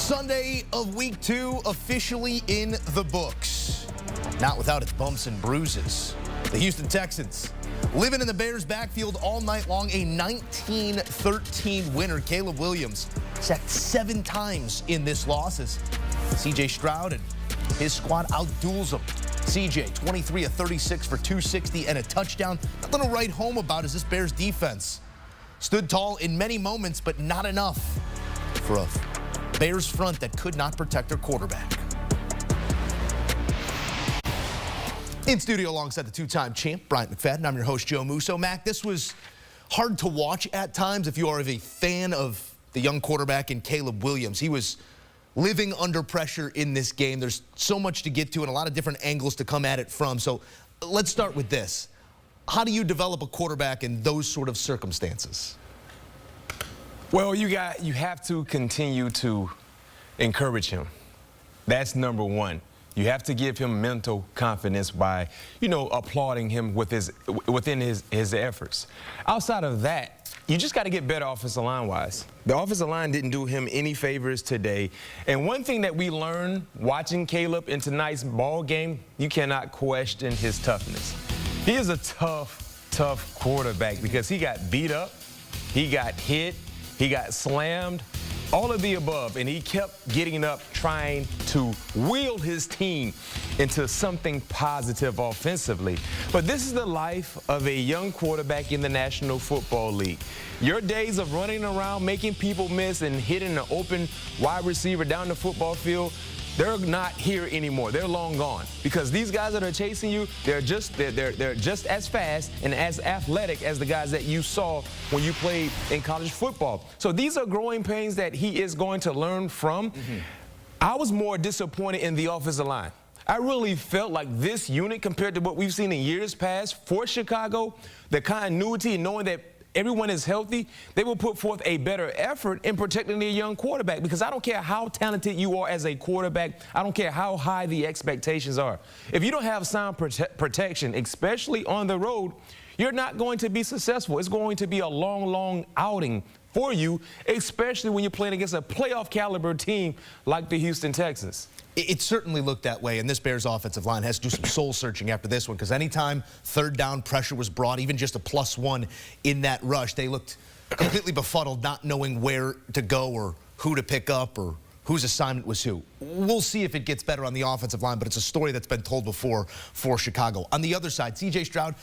Sunday of week 2 officially in the books. Not without its bumps and bruises. The Houston Texans living in the Bears' backfield all night long. A 19-13 winner. Caleb Williams sacked 7 times in this loss as CJ Stroud and his squad outduels them. CJ, 23 of 36 for 260 and a touchdown. Nothing to write home about as this Bears defense stood tall in many moments, but not enough for a Bears front that could not protect their quarterback. In studio alongside the two-time champ, Bryant McFadden, I'm your host, Joe Musso. Mac, this was hard to watch at times if you are a fan of the young quarterback in Caleb Williams. He was living under pressure in this game. There's so much to get to and a lot of different angles to come at it from. So let's start with this. How do you develop a quarterback in those sort of circumstances? Well, you have to continue to encourage him. That's number one. You have to give him mental confidence by, applauding him within his efforts. Outside of that, you just got to get better offensive line-wise. The offensive line didn't do him any favors today. And one thing that we learned watching Caleb in tonight's ball game, you cannot question his toughness. He is a tough quarterback because he got beat up, he got hit, he got slammed, all of the above, and he kept getting up trying to wheel his team into something positive offensively. But this is the life of a young quarterback in the National Football League. Your days of running around, making people miss, and hitting an open wide receiver down the football field, they're not here anymore. They're long gone. Because these guys that are chasing you, they're just as fast and as athletic as the guys that you saw when you played in college football. So these are growing pains that he is going to learn from. I was more disappointed in the offensive line. I really felt like this unit, compared to what we've seen in years past for Chicago, the continuity and knowing that everyone is healthy, they will put forth a better effort in protecting their young quarterback, because I don't care how talented you are as a quarterback. I don't care how high the expectations are. If you don't have sound protection, especially on the road, you're not going to be successful. It's going to be a long outing for you, especially when you're playing against a playoff caliber team like the Houston Texans. It certainly looked that way, and this Bears offensive line has to do some soul-searching after this one, because anytime third down pressure was brought, even just a +1 in that rush, they looked completely befuddled, not knowing where to go or who to pick up or whose assignment was who. We'll see if it gets better on the offensive line, but it's a story that's been told before for Chicago. On the other side, CJ Stroud,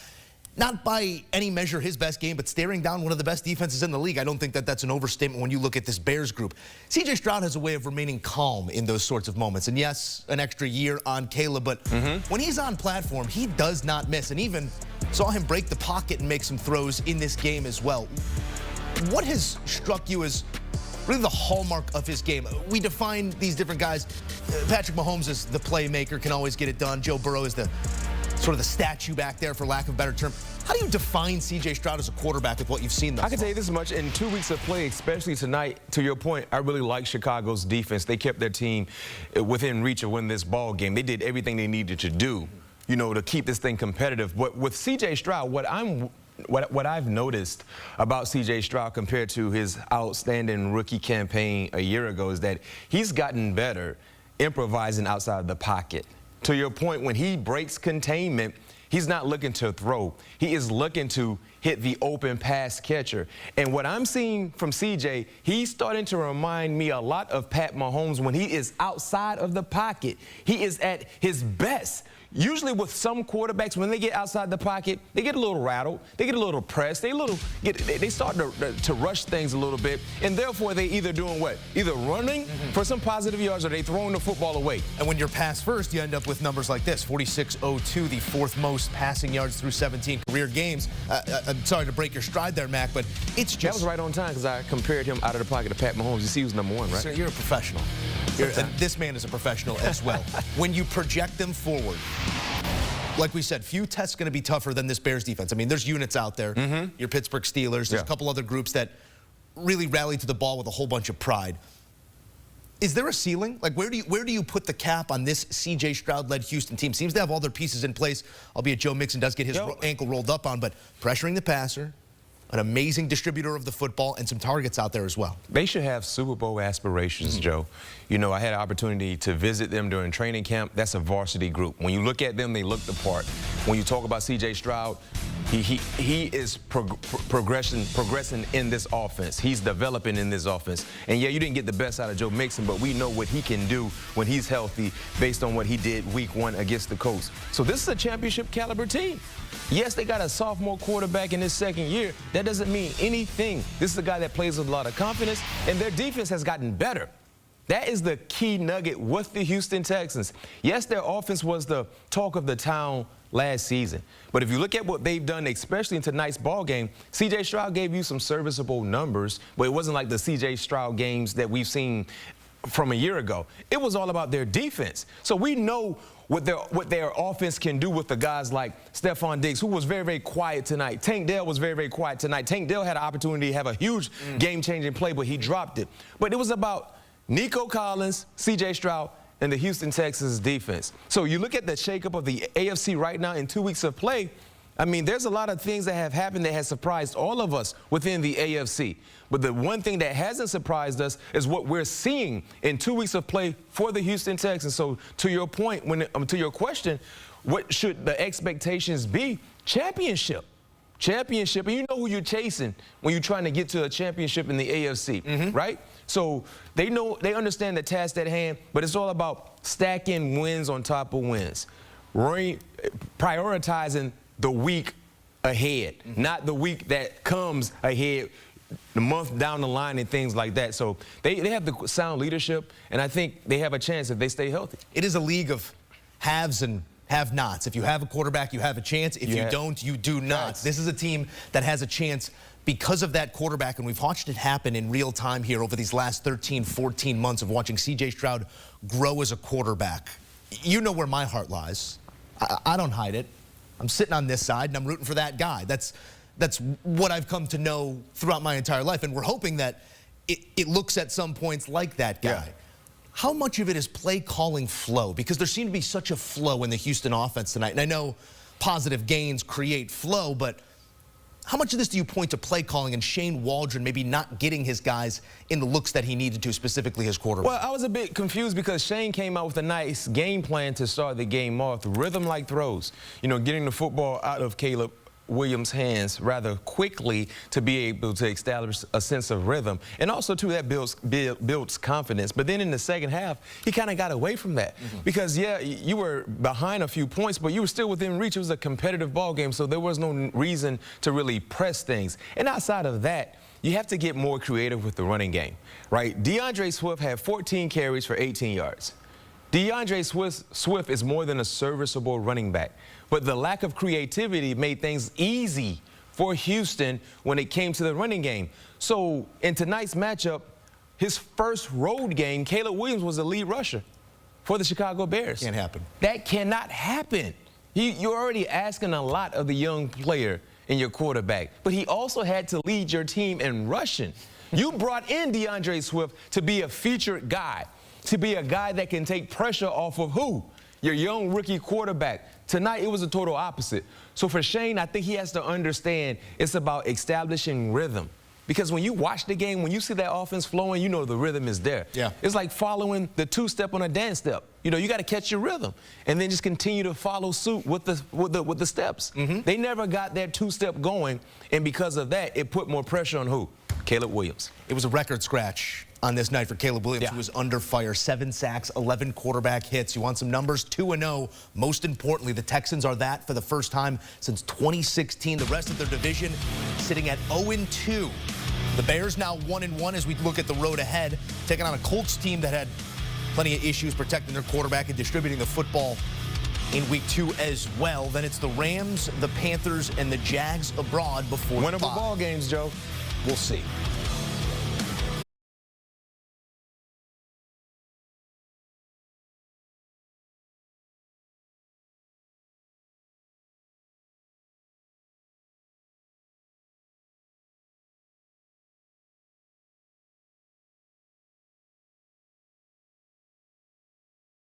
not by any measure his best game, but staring down one of the best defenses in the league. I don't think that that's an overstatement when you look at this Bears group. CJ Stroud has a way of remaining calm in those sorts of moments. And yes, an extra year on Caleb, but when he's on platform, he does not miss. And even saw him break the pocket and make some throws in this game as well. What has struck you as really the hallmark of his game? We define these different guys. Patrick Mahomes is the playmaker, can always get it done. Joe Burrow is the sort of the statue back there, for lack of a better term. How do you define CJ Stroud as a quarterback with what you've seen thus far? I can tell you this much. In 2 weeks of play, especially tonight, to your point, I really like Chicago's defense. They kept their team within reach of winning this ball game. They did everything they needed to do, to keep this thing competitive. But with CJ Stroud, what I've noticed about CJ Stroud compared to his outstanding rookie campaign a year ago is that he's gotten better improvising outside the pocket. To your point, when he breaks containment, he's not looking to throw. He is looking to hit the open pass catcher. And what I'm seeing from CJ, he's starting to remind me a lot of Pat Mahomes when he is outside of the pocket. He is at his best. Usually with some quarterbacks, when they get outside the pocket, they get a little rattled, they get a little pressed, they start to rush things a little bit, and therefore they either doing what? Either running for some positive yards or they throwing the football away. And when you're pass first, you end up with numbers like this: 46.02, the 4th most passing yards through 17 career games. I'm sorry to break your stride there, Mac, but it's just... That was right on time, because I compared him out of the pocket to Pat Mahomes. You see, he was #1, right? Sir, you're a professional. This man is a professional as well. When you project them forward, like we said, few tests going to be tougher than this Bears defense. I mean, there's units out there. Your Pittsburgh Steelers. There's a couple other groups that really rally to the ball with a whole bunch of pride. Is there a ceiling? Like, where do you put the cap on this C.J. Stroud-led Houston team? Seems to have all their pieces in place, albeit Joe Mixon does get his ankle rolled up on, but pressuring the passer, an amazing distributor of the football, and some targets out there as well. They should have Super Bowl aspirations, Joe. You know, I had an opportunity to visit them during training camp. That's a varsity group. When you look at them, they look the part. When you talk about C.J. Stroud, he is progressing in this offense. He's developing in this offense. And yeah, you didn't get the best out of Joe Mixon, but we know what he can do when he's healthy based on what he did week 1 against the Colts. So this is a championship caliber team. Yes, they got a sophomore quarterback in his second year. That doesn't mean anything. This is a guy that plays with a lot of confidence, and their defense has gotten better. That is the key nugget with the Houston Texans. Yes, their offense was the talk of the town last season. But if you look at what they've done, especially in tonight's ball game, C.J. Stroud gave you some serviceable numbers, but it wasn't like the C.J. Stroud games that we've seen from a year ago. It was all about their defense. So we know what their offense can do with the guys like Stephon Diggs, who was very, very quiet tonight. Tank Dell was very, very quiet tonight. Tank Dell had an opportunity to have a huge game-changing play, but he dropped it. But it was about Nico Collins, C.J. Stroud, and the Houston Texans defense. So you look at the shakeup of the AFC right now in 2 weeks of play. I mean, there's a lot of things that have happened that has surprised all of us within the AFC. But the one thing that hasn't surprised us is what we're seeing in 2 weeks of play for the Houston Texans. So to your point, to your question, what should the expectations be? Championship. Championship. And you know who you're chasing when you're trying to get to a championship in the AFC, right? So they understand the task at hand, but it's all about stacking wins on top of wins. Prioritizing the week ahead, not the week that comes ahead, the month down the line and things like that. So they have the sound leadership, and I think they have a chance if they stay healthy. It is a league of haves and have-nots. If you have a quarterback, you have a chance. If you don't, you do not. Yes. This is a team that has a chance because of that quarterback, and we've watched it happen in real time here over these last 13, 14 months of watching C.J. Stroud grow as a quarterback. You know where my heart lies. I don't hide it. I'm sitting on this side, and I'm rooting for that guy. That's what I've come to know throughout my entire life, and we're hoping that it looks at some points like that guy. Yeah. How much of it is play calling flow? Because there seemed to be such a flow in the Houston offense tonight, and I know positive gains create flow, but how much of this do you point to play calling and Shane Waldron maybe not getting his guys in the looks that he needed to, specifically his quarterback? Well, I was a bit confused because Shane came out with a nice game plan to start the game off, rhythm-like throws. You know, getting the football out of Caleb Williams' hands rather quickly to be able to establish a sense of rhythm. And also, too, that builds confidence. But then in the second half, he kind of got away from that. Because, yeah, you were behind a few points, but you were still within reach. It was a competitive ball game, so there was no reason to really press things. And outside of that, you have to get more creative with the running game, right? DeAndre Swift had 14 carries for 18 yards. DeAndre Swift is more than a serviceable running back, but the lack of creativity made things easy for Houston when it came to the running game. So in tonight's matchup, his first road game, Caleb Williams was the lead rusher for the Chicago Bears. Can't happen. That cannot happen. You're already asking a lot of the young player in your quarterback, but he also had to lead your team in rushing. You brought in DeAndre Swift to be a featured guy, to be a guy that can take pressure off of who? Your young rookie quarterback. Tonight, it was a total opposite. So for Shane, I think he has to understand it's about establishing rhythm. Because when you watch the game, when you see that offense flowing, you know the rhythm is there. Yeah. It's like following the two-step on a dance step. You know, you got to catch your rhythm and then just continue to follow suit with the steps. They never got that two-step going, and because of that, it put more pressure on who? Caleb Williams. It was a record scratch on this night for Caleb Williams, who was under fire. 7 sacks, 11 quarterback hits. You want some numbers? 2-0. Most importantly, the Texans are that for the first time since 2016. The rest of their division sitting at 0-2. The Bears now 1-1 as we look at the road ahead, taking on a Colts team that had plenty of issues protecting their quarterback and distributing the football in week 2 as well. Then it's the Rams, the Panthers, and the Jags abroad before Winnable ball games, Joe. We'll see.